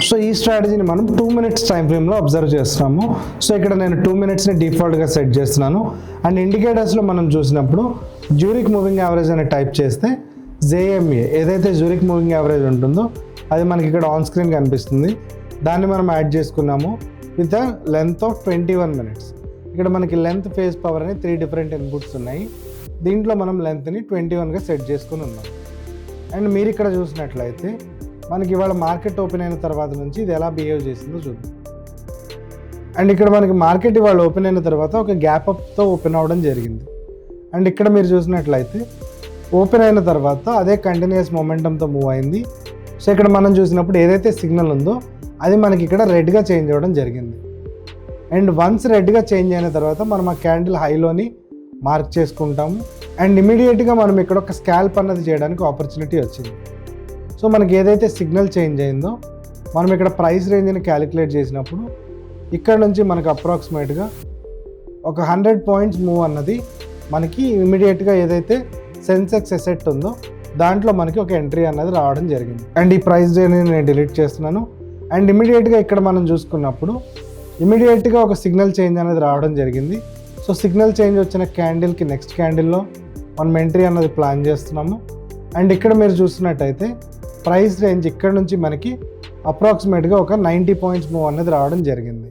So ఈ స్ట్రాటజీని మనం 2 minutes time ఫ్రేమ్లో అబ్జర్వ్ చేస్తున్నాము. సో ఇక్కడ నేను 2 minutesని డిఫాల్ట్గా సెట్ చేస్తున్నాను. అండ్ ఇండికేటర్స్లో మనం చూసినప్పుడు జ్యూరిక్ మూవింగ్ యావరేజ్ అని టైప్ చేస్తే జేఎంఏ ఏదైతే జ్యూరిక్ మూవింగ్ యావరేజ్ ఉంటుందో అది మనకి ఇక్కడ ఆన్ స్క్రీన్ కనిపిస్తుంది. దాన్ని మనం యాడ్ చేసుకున్నాము with the length of 21 minutes. ఇక్కడ మనకి లెంత్, ఫేజ్, పవర్ అని 3 different ఇన్పుట్స్ ఉన్నాయి. దీంట్లో మనం లెంత్ని 21గా సెట్ చేసుకుని ఉన్నాం. అండ్ మీరు ఇక్కడ చూసినట్లయితే మనకి ఇవాళ మార్కెట్ ఓపెన్ అయిన తర్వాత నుంచి ఇది ఎలా బిహేవ్ చేసిందో చూద్దాం. అండ్ ఇక్కడ మనకి మార్కెట్ ఇవాళ ఓపెన్ అయిన తర్వాత ఒక గ్యాప్ అప్తో ఓపెన్ అవ్వడం జరిగింది. అండ్ ఇక్కడ మీరు చూసినట్లయితే ఓపెన్ అయిన తర్వాత అదే కంటిన్యూస్ మొమెంటంతో మూవ్ అయింది. సో ఇక్కడ మనం చూసినప్పుడు ఏదైతే సిగ్నల్ ఉందో అది మనకి ఇక్కడ రెడ్గా చేంజ్ అవ్వడం జరిగింది. అండ్ వన్స్ రెడ్గా చేంజ్ అయిన తర్వాత మనం ఆ క్యాండిల్ హైలోని మార్క్ చేసుకుంటాము. అండ్ ఇమీడియట్గా మనం ఇక్కడ ఒక స్కాల్ప్ అన్నది చేయడానికి ఆపర్చునిటీ వచ్చింది. సో మనకి ఏదైతే సిగ్నల్ చేంజ్ అయిందో మనం ఇక్కడ ప్రైస్ రేంజ్ని క్యాలిక్యులేట్ చేసినప్పుడు ఇక్కడ నుంచి మనకు అప్రాక్సిమేట్గా ఒక 100 points మూవ్ అన్నది మనకి ఇమీడియట్గా ఏదైతే సెన్సెక్స్ ఎసెట్ ఉందో దాంట్లో మనకి ఒక ఎంట్రీ అన్నది రావడం జరిగింది. అండ్ ఈ ప్రైస్ రేంజ్ని నేను డిలీట్ చేస్తున్నాను. అండ్ ఇమీడియట్గా ఇక్కడ మనం చూసుకున్నప్పుడు ఇమీడియట్గా ఒక సిగ్నల్ చేంజ్ అనేది రావడం జరిగింది. సో సిగ్నల్ చేంజ్ వచ్చిన క్యాండిల్కి నెక్స్ట్ క్యాండిల్లో మనం ఎంట్రీ అన్నది ప్లాన్ చేస్తున్నాము. అండ్ ఇక్కడ మీరు చూస్తున్నట్టయితే ప్రైస్ రేంజ్ ఇక్కడ నుంచి మనకి అప్రాక్సిమేట్గా ఒక 90 points మూవ్ అనేది రావడం జరిగింది.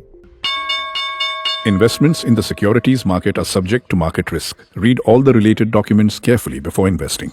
Investments in the securities market are subject to market risk. Read all the related documents carefully before investing.